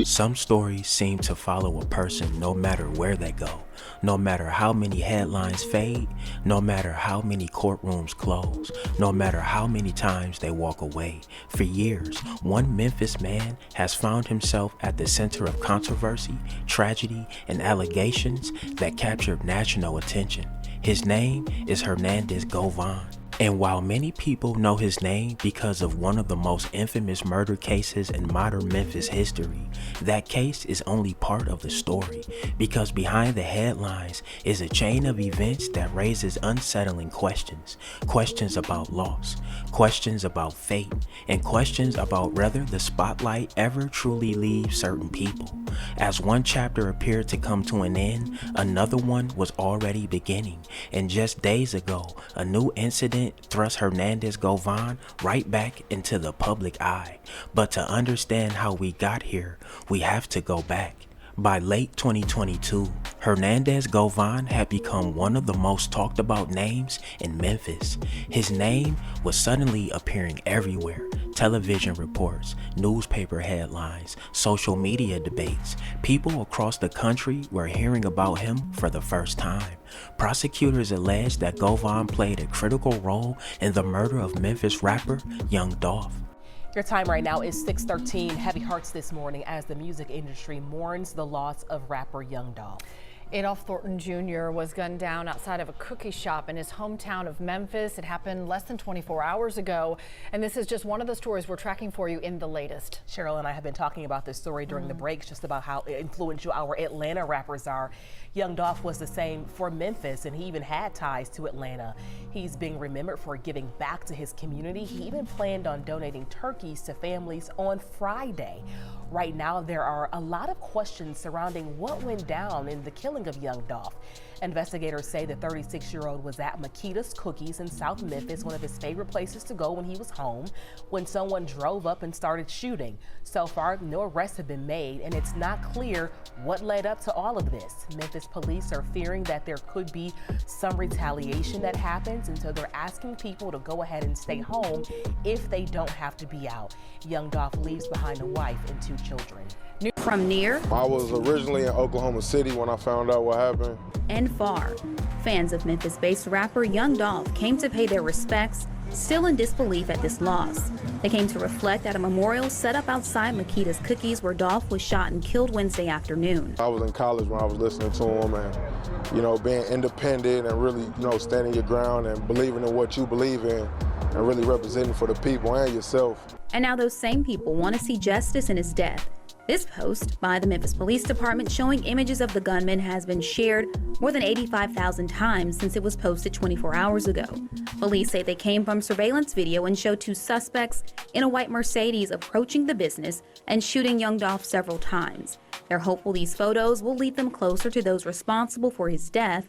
Some stories seem to follow a person no matter where they go, no matter how many headlines fade, no matter how many courtrooms close, no matter how many times they walk away. For years, one Memphis man has found himself at the center of controversy, tragedy, and allegations that captured national attention. His name is Hernandez Govan. And while many people know his name because of one of the most infamous murder cases in modern Memphis history, that case is only part of the story, because behind the headlines is a chain of events that raises unsettling questions. Questions about loss, questions about fate, and questions about whether the spotlight ever truly leaves certain people. As one chapter appeared to come to an end, another one was already beginning, and just days ago, a new incident thrust Hernandez Govan right back into the public eye. But to understand how we got here, we have to go back. By late 2022, Hernandez Govan had become one of the most talked about names in Memphis. His name was suddenly appearing everywhere. Television reports, newspaper headlines, social media debates. People across the country were hearing about him for the first time. Prosecutors alleged that Govan played a critical role in the murder of Memphis rapper Young Dolph. Your time right now is 6:13. Heavy hearts this morning as the music industry mourns the loss of rapper Young Dolph. Adolph Thornton Jr. was gunned down outside of a cookie shop in his hometown of Memphis. It happened less than 24 hours ago, and this is just one of the stories we're tracking for you in the latest. Cheryl and I have been talking about this story during the breaks, just about how influential our Atlanta rappers are. Young Dolph was the same for Memphis, and he even had ties to Atlanta. He's being remembered for giving back to his community. He even planned on donating turkeys to families on Friday. Right now, there are a lot of questions surrounding what went down in the killing of Young Dolph. Investigators say the 36-year-old was at Makita's Cookies in South Memphis, one of his favorite places to go when he was home, when someone drove up and started shooting. So far, no arrests have been made, and it's not clear what led up to all of this. Memphis police are fearing that there could be some retaliation that happens, and so they're asking people to go ahead and stay home if they don't have to be out. Young Dolph leaves behind a wife and 2 children. From near I was originally in Oklahoma City when I found out what happened. and far, fans of Memphis-based rapper Young Dolph came to pay their respects, still in disbelief at this loss. They came to reflect at a memorial set up outside Makita's Cookies, where Dolph was shot and killed Wednesday afternoon. I was in college when I was listening to him, and being independent and really standing your ground and believing in what you believe in and really representing for the people and yourself. And now those same people want to see justice in his death. This post by the Memphis Police Department showing images of the gunman has been shared more than 85,000 times since it was posted 24 hours ago. Police say they came from surveillance video and show 2 suspects in a white Mercedes approaching the business and shooting Young Dolph several times. They're hopeful these photos will lead them closer to those responsible for his death,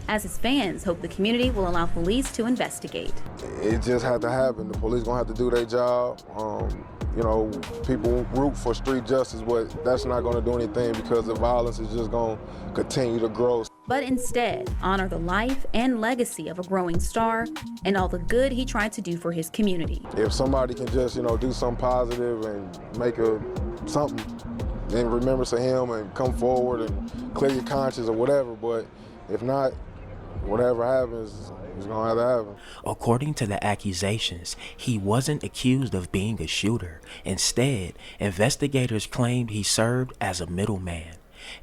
as his fans hope the community will allow police to investigate. It just had to happen. The police gonna have to do their job. People root for street justice, but that's not gonna do anything because the violence is just gonna continue to grow. But instead, honor the life and legacy of a growing star and all the good he tried to do for his community. If somebody can just, do something positive and make something in remembrance of him and come forward and clear your conscience or whatever, but if not, whatever happens, it's gonna have to happen. According to the accusations, he wasn't accused of being a shooter. Instead, investigators claimed he served as a middleman,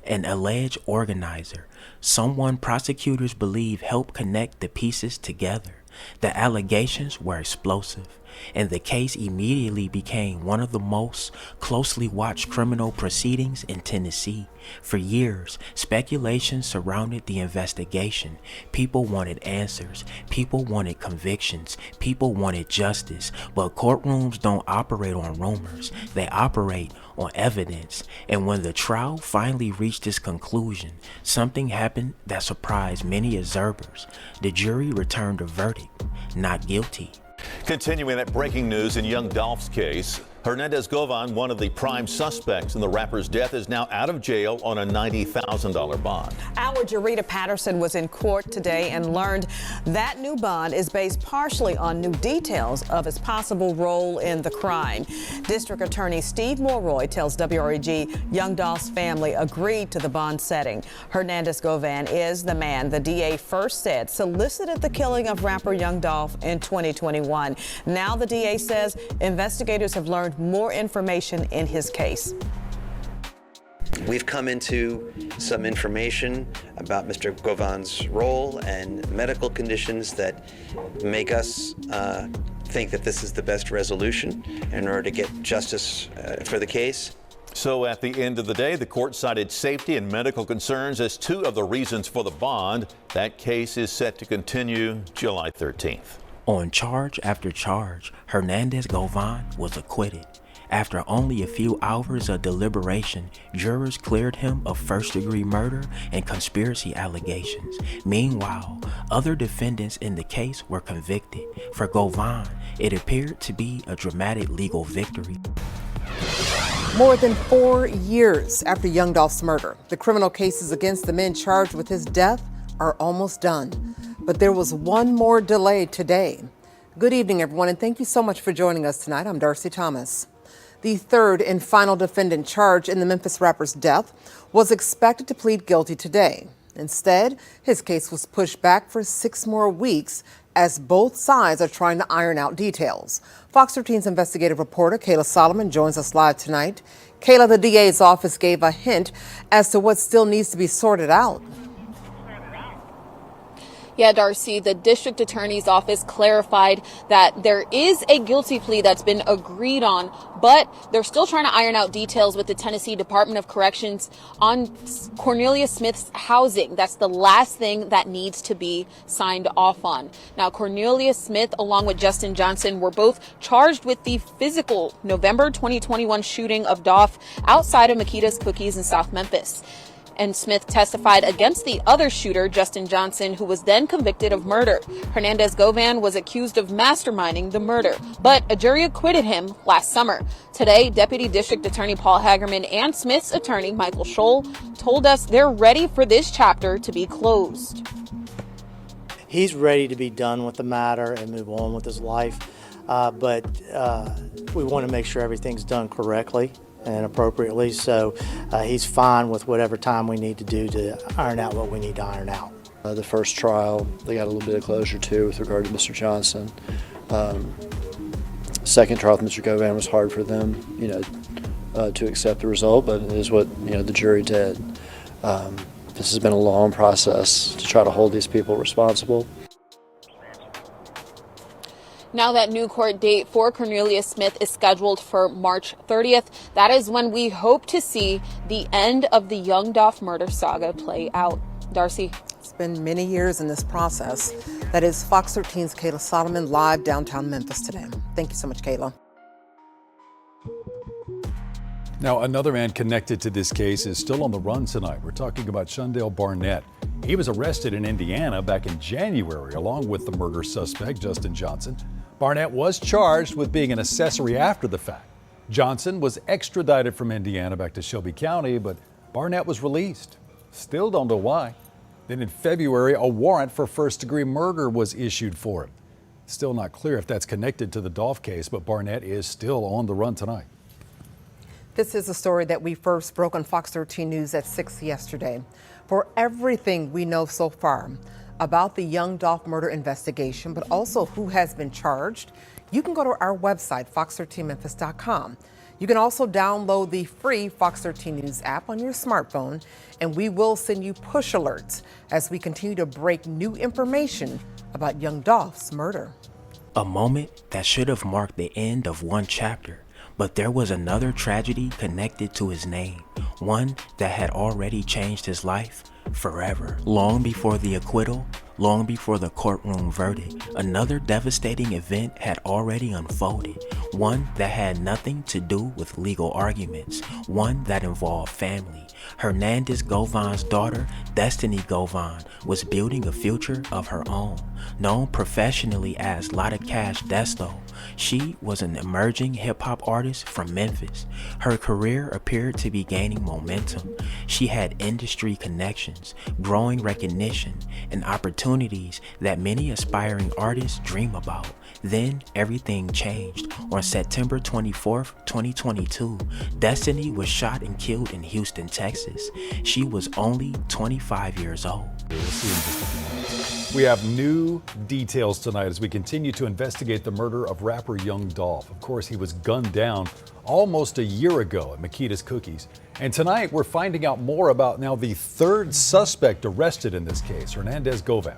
an alleged organizer, someone prosecutors believe helped connect the pieces together. The allegations were explosive, and the case immediately became one of the most closely watched criminal proceedings in Tennessee. For years, speculation surrounded the investigation. People wanted answers, people wanted convictions, people wanted justice, but courtrooms don't operate on rumors, they operate on evidence. And when the trial finally reached its conclusion, something happened that surprised many observers. The jury returned a verdict, not guilty. Continuing that breaking news in Young Dolph's case, Govan, one of the prime suspects in the rapper's death, is now out of jail on a $90,000 bond. Our Jarita Patterson was in court today and learned that new bond is based partially on new details of his possible role in the crime. District Attorney Steve Mulroy tells WREG young Dolph's family agreed to the bond setting. Govan is the man the DA first said solicited the killing of rapper Young Dolph in 2021. Now the DA says investigators have learned more information in his case. We've come into some information about Mr. Govan's role and medical conditions that make us think that this is the best resolution in order to get justice for the case. So at the end of the day, the court cited safety and medical concerns as two of the reasons for the bond. That case is set to continue July 13th. On charge after charge, Govan was acquitted. After only a few hours of deliberation, jurors cleared him of first-degree murder and conspiracy allegations. Meanwhile, other defendants in the case were convicted. For Govan, it appeared to be a dramatic legal victory. More than 4 years after Young Dolph's murder, the criminal cases against the men charged with his death are almost done. But there was one more delay today. Good evening, everyone, and thank you so much for joining us tonight. I'm Darcy Thomas. The third and final defendant charged in the Memphis rapper's death was expected to plead guilty today. Instead, his case was pushed back for 6 more weeks as both sides are trying to iron out details. Fox 13's investigative reporter Kayla Solomon joins us live tonight. Kayla, the DA's office gave a hint as to what still needs to be sorted out. Yeah, Darcy, the district attorney's office clarified that there is a guilty plea that's been agreed on, but they're still trying to iron out details with the Tennessee Department of Corrections on Cornelius Smith's housing. That's the last thing that needs to be signed off on. Now, Cornelius Smith, along with Justin Johnson, were both charged with the physical November 2021 shooting of Dolph outside of Makita's Cookies in South Memphis. And Smith testified against the other shooter, Justin Johnson, who was then convicted of murder. Govan was accused of masterminding the murder, but a jury acquitted him last summer. Today, Deputy District Attorney Paul Hagerman and Smith's attorney, Michael Scholl, told us they're ready for this chapter to be closed. He's ready to be done with the matter and move on with his life, but we want to make sure everything's done correctly and appropriately, so he's fine with whatever time we need to do to iron out what we need to iron out. The first trial, they got a little bit of closure too with regard to Mr. Johnson. Second trial with Mr. Govan was hard for them, to accept the result, but it is what the jury did. This has been a long process to try to hold these people responsible. Now that new court date for Cornelius Smith is scheduled for March 30th. That is when we hope to see the end of the Young Dolph murder saga play out. Darcy. It's been many years in this process. That is Fox 13's Kayla Solomon live downtown Memphis today. Thank you so much, Kayla. Now, another man connected to this case is still on the run tonight. We're talking about Shondell Barnett. He was arrested in Indiana back in January, along with the murder suspect, Justin Johnson. Barnett was charged with being an accessory after the fact. Johnson was extradited from Indiana back to Shelby County, but Barnett was released. Still don't know why. Then in February, a warrant for first-degree murder was issued for him. Still not clear if that's connected to the Dolph case, but Barnett is still on the run tonight. This is a story that we first broke on Fox 13 News at 6 yesterday. For everything we know so far about the Young Dolph murder investigation, but also who has been charged, you can go to our website, fox13memphis.com. You can also download the free Fox 13 News app on your smartphone, and we will send you push alerts as we continue to break new information about Young Dolph's murder. A moment that should have marked the end of one chapter, but there was another tragedy connected to his name, one that had already changed his life forever. Long before the acquittal, long before the courtroom verdict, another devastating event had already unfolded, one that had nothing to do with legal arguments, one that involved family. Govan's daughter, Destiny Govan, was building a future of her own. Known professionally as Lotta Cash Desto, She was an emerging hip-hop artist from Memphis. Her career appeared to be gaining momentum. She had industry connections, growing recognition, and opportunities that many aspiring artists dream about. Then everything changed. On September 24th, 2022, Destiny was shot and killed in Houston, Texas. She was only 25 years old. We have new details tonight as we continue to investigate the murder of rapper Young Dolph. Of course, he was gunned down almost a year ago at Makita's Cookies. And tonight we're finding out more about now the third suspect arrested in this case, Hernandez Govan.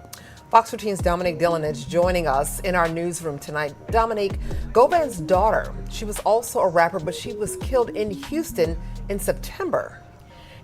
Fox 13's Dominique Dillon is joining us in our newsroom tonight. Dominique, Govan's daughter, she was also a rapper, but she was killed in Houston in September.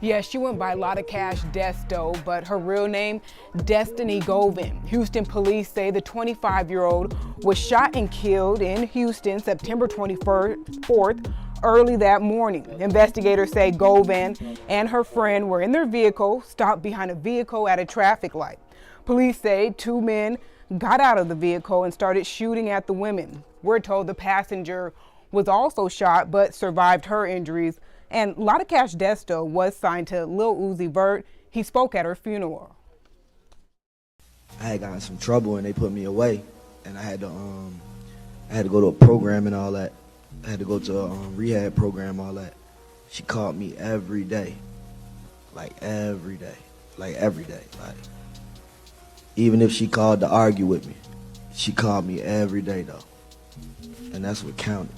Yeah, she went by Lotta Cash Desto, but her real name, Destiny Govan. Houston police say the 25-year-old was shot and killed in Houston September 24th, early that morning. Investigators say Govan and her friend were in their vehicle, stopped behind a vehicle at a traffic light. Police say two men got out of the vehicle and started shooting at the women. We're told the passenger was also shot but survived her injuries. And Lotta Cash Desto was signed to Lil Uzi Vert. He spoke at her funeral. I had gotten some trouble and they put me away, and I had to go to a program and all that. I had to go to a rehab program, all that. She called me every day, like every day. Even if she called to argue with me, she called me every day though, and that's what counted.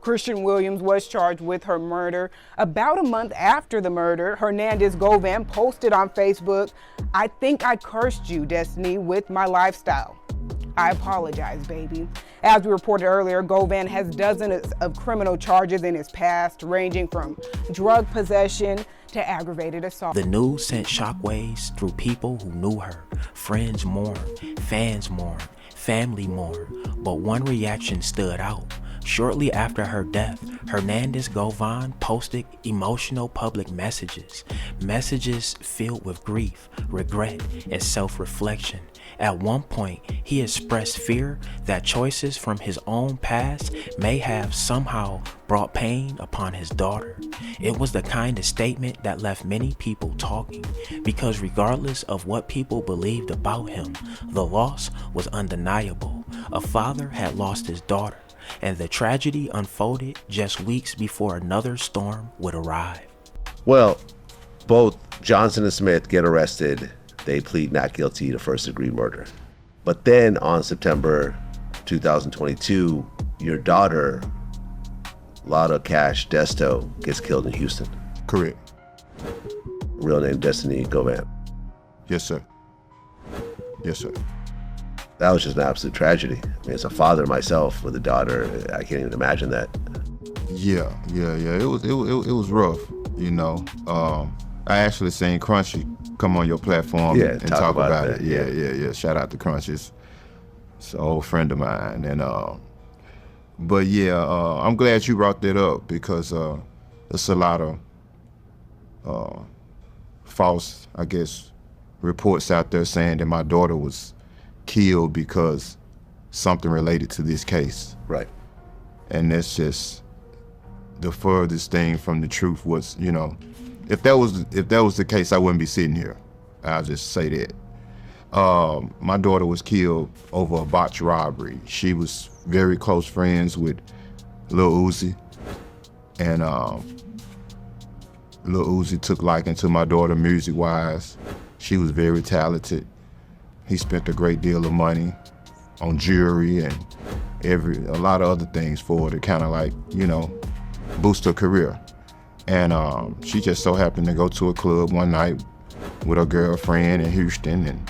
Christian Williams was charged with her murder. About a month after the murder, Hernandez Govan posted on Facebook, "I think I cursed you, Destiny, with my lifestyle. I apologize, baby." As we reported earlier, Govan has dozens of criminal charges in his past, ranging from drug possession to aggravated assault. The news sent shockwaves through people who knew her. Friends mourned, fans mourned, family mourned, but one reaction stood out. Shortly after her death, Hernandez Govan posted emotional public messages filled with grief, regret, and self-reflection. At one point, he expressed fear that choices from his own past may have somehow brought pain upon his daughter. It was the kind of statement that left many people talking, because regardless of what people believed about him, the loss was undeniable. A father had lost his daughter, and the tragedy unfolded just weeks before another storm would arrive. Well, both Johnson and Smith get arrested. They plead not guilty to first-degree murder. But then on September 2022, your daughter, Lotta Cash Desto, gets killed in Houston. Correct. Real name Destiny Govan. Yes, sir. Yes, sir. That was just an absolute tragedy. I mean, as a father myself with a daughter, I can't even imagine that. Yeah. It was rough, you know. I actually seen Crunchy come on your platform and talk about it. Yeah. Shout out to Crunchy. It's an old friend of mine. And but yeah, I'm glad you brought that up, because there's a lot of false, I guess, reports out there saying that my daughter was killed because something related to this case. Right. And that's just the furthest thing from the truth. Was, you know, if that was the case, I wouldn't be sitting here. I'll just say that. My daughter was killed over a botched robbery. She was very close friends with Lil Uzi, and Lil Uzi took liking to my daughter music-wise. She was very talented. He spent a great deal of money on jewelry and a lot of other things for her to kind of, like, you know, boost her career. And she just so happened to go to a club one night with her girlfriend in Houston. And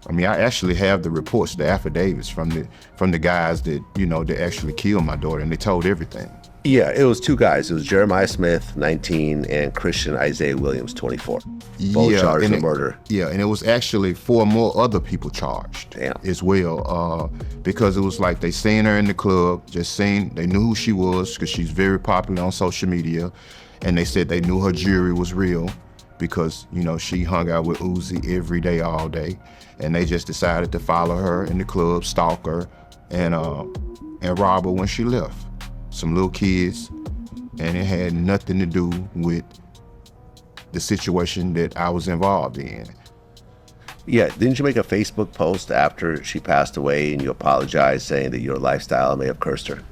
I mean, I actually have the reports, the affidavits from the guys that, you know, that actually killed my daughter, and they told everything. Yeah, it was two guys. It was Jeremiah Smith, 19, and Christian Isaiah Williams, 24. Both charged with murder. Yeah, and it was actually 4 more other people charged as well, because it was like they seen her in the club, they knew who she was, because she's very popular on social media, and they said they knew her jewelry was real because, you know, she hung out with Uzi every day, all day, and they just decided to follow her in the club, stalk her, and robbed her when she left. Some little kids, and it had nothing to do with the situation that I was involved in. Yeah, didn't you make a Facebook post after she passed away and you apologized, saying that your lifestyle may have cursed her?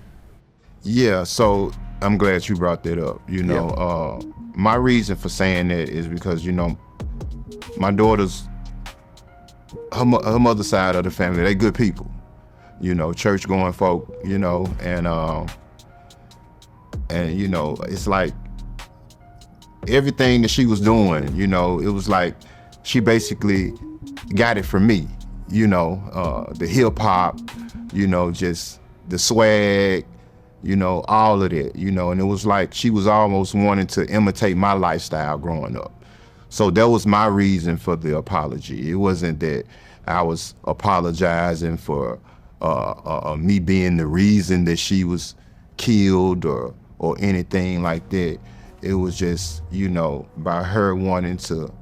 Yeah, so I'm glad you brought that up. You know, my reason for saying that is because, you know, my daughter's, her mother's side of the family, they good people. You know, church-going folk, you know, and you know, it's like everything that she was doing, you know, it was like she basically got it from me, you know, the hip-hop, you know, just the swag, you know, all of that, you know, and it was like she was almost wanting to imitate my lifestyle growing up. So that was my reason for the apology. It wasn't that I was apologizing for me being the reason that she was killed or anything like that. It was just, you know, by her wanting to,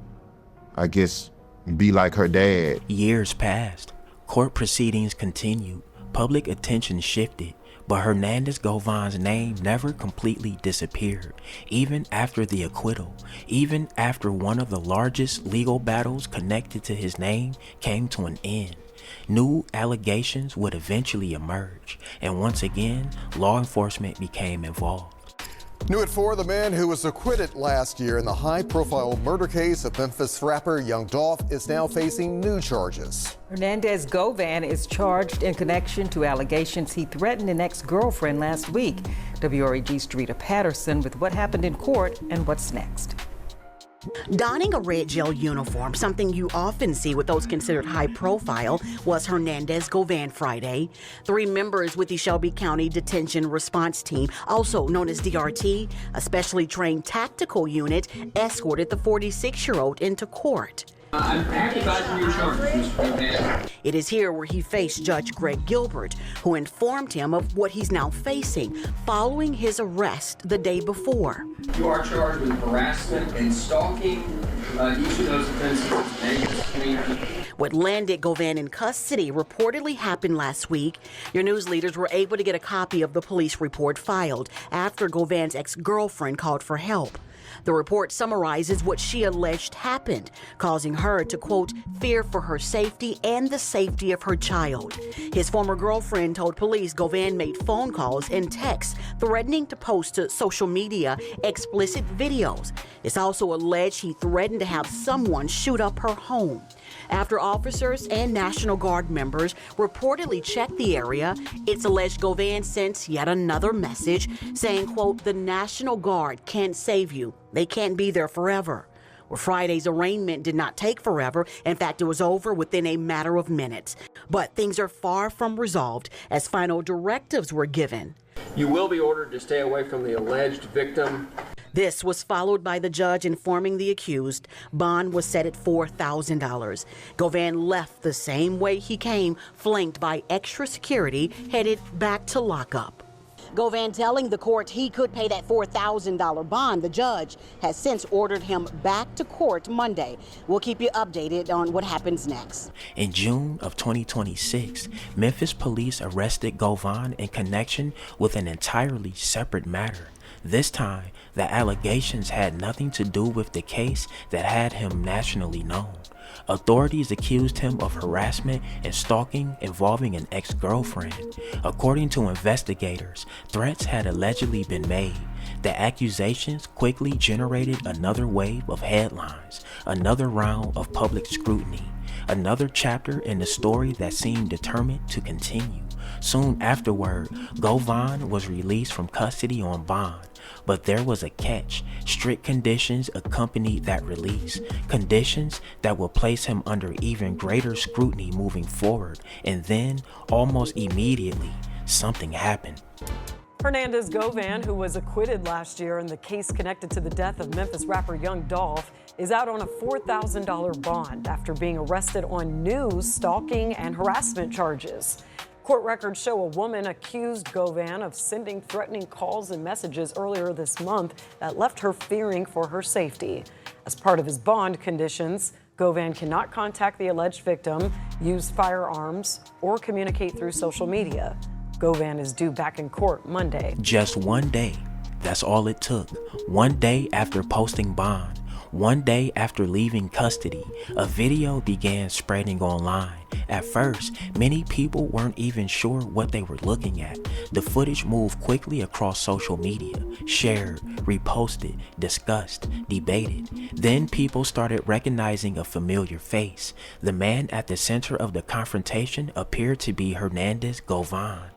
I guess, be like her dad. Years passed. Court proceedings continued. Public attention shifted. But Hernandez Govan's name never completely disappeared, even after the acquittal, even after one of the largest legal battles connected to his name came to an end. New allegations would eventually emerge, and once again, law enforcement became involved. New at 4, the man who was acquitted last year in the high-profile murder case of Memphis rapper Young Dolph is now facing new charges. Hernandez Govan is charged in connection to allegations he threatened an ex-girlfriend last week. WREG Streeter Patterson with what happened in court and what's next. Donning a red gel uniform, something you often see with those considered high profile, was Hernandez Govan Friday. 3 members with the Shelby County Detention Response Team, also known as DRT, a specially trained tactical unit, escorted the 46-year-old into court. I'm advising your charges, Mr. Govan. It is here where he faced Judge Greg Gilbert, who informed him of what he's now facing following his arrest the day before. You are charged with harassment and stalking. Each of those offenses is dangerous community. What landed Govan in custody reportedly happened last week. Your news leaders were able to get a copy of the police report filed after Govan's ex-girlfriend called for help. The report summarizes what she alleged happened, causing her to, quote, fear for her safety and the safety of her child. His former girlfriend told police Govan made phone calls and texts threatening to post to social media explicit videos. It's also alleged he threatened to have someone shoot up her home. After officers and National Guard members reportedly checked the area, it's alleged Govan sent yet another message saying, quote, the National Guard can't save you. They can't be there forever. Well, Friday's arraignment did not take forever. In fact, it was over within a matter of minutes. But things are far from resolved as final directives were given. You will be ordered to stay away from the alleged victim. This was followed by the judge informing the accused bond was set at $4,000. Govan left the same way he came, flanked by extra security, headed back to lockup. Govan telling the court he could pay that $4,000 bond. The judge has since ordered him back to court Monday. We'll keep you updated on what happens next. In June of 2026, Memphis police arrested Govan in connection with an entirely separate matter. This time, the allegations had nothing to do with the case that had him nationally known. Authorities accused him of harassment and stalking involving an ex-girlfriend. According to investigators, threats had allegedly been made. The accusations quickly generated another wave of headlines, another round of public scrutiny, another chapter in the story that seemed determined to continue. Soon afterward, Govan was released from custody on bond. But there was a catch. Strict conditions accompanied that release. Conditions that will place him under even greater scrutiny moving forward. And then, almost immediately, something happened. Hernandez Govan, who was acquitted last year in the case connected to the death of Memphis rapper Young Dolph, is out on a $4,000 bond after being arrested on new stalking and harassment charges. Court records show a woman accused Govan of sending threatening calls and messages earlier this month that left her fearing for her safety. As part of his bond conditions, Govan cannot contact the alleged victim, use firearms, or communicate through social media. Govan is due back in court Monday. Just one day. That's all it took. One day after posting bond, one day after leaving custody, a video began spreading online. At first, many people weren't even sure what they were looking at. The footage moved quickly across social media, shared, reposted, discussed, debated. Then people started recognizing a familiar face. The man at the center of the confrontation appeared to be Hernandez Govan.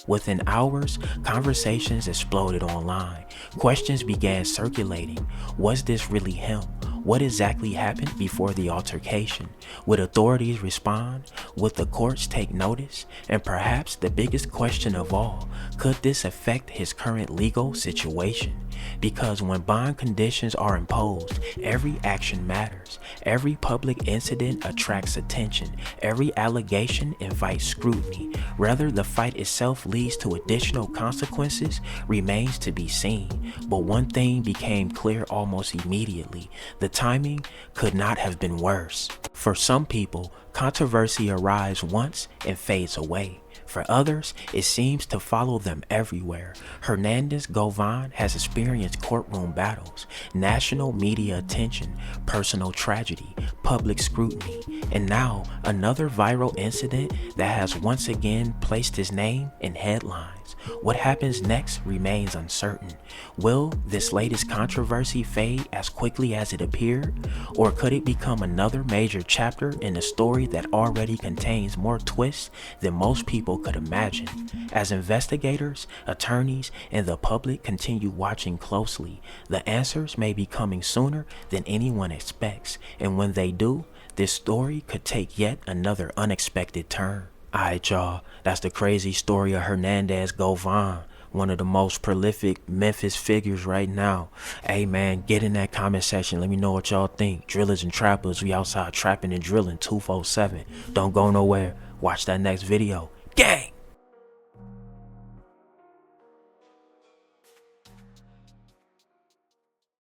Within hours, conversations exploded online. Questions began circulating. Was this really him? What exactly happened before the altercation? Would authorities respond? Would the courts take notice? And perhaps the biggest question of all, could this affect his current legal situation? Because when bond conditions are imposed, every action matters. Every public incident attracts attention. Every allegation invites scrutiny. Whether the fight itself leads to additional consequences remains to be seen. But one thing became clear almost immediately. The timing could not have been worse. For some people, controversy arrives once and fades away. For others, it seems to follow them everywhere. Hernandez Govan has experienced courtroom battles, national media attention, personal tragedy, public scrutiny, and now another viral incident that has once again placed his name in headlines. What happens next remains uncertain. Will this latest controversy fade as quickly as it appeared? Or could it become another major chapter in a story that already contains more twists than most people could imagine? As investigators, attorneys, and the public continue watching closely, the answers may be coming sooner than anyone expects, and when they do, this story could take yet another unexpected turn. Alright y'all, that's the crazy story of Hernandez Govan, one of the most prolific Memphis figures right now. Hey man, get in that comment section, let me know what y'all think. Drillers and trappers, we outside trapping and drilling 247. Don't go nowhere, watch that next video. Gang!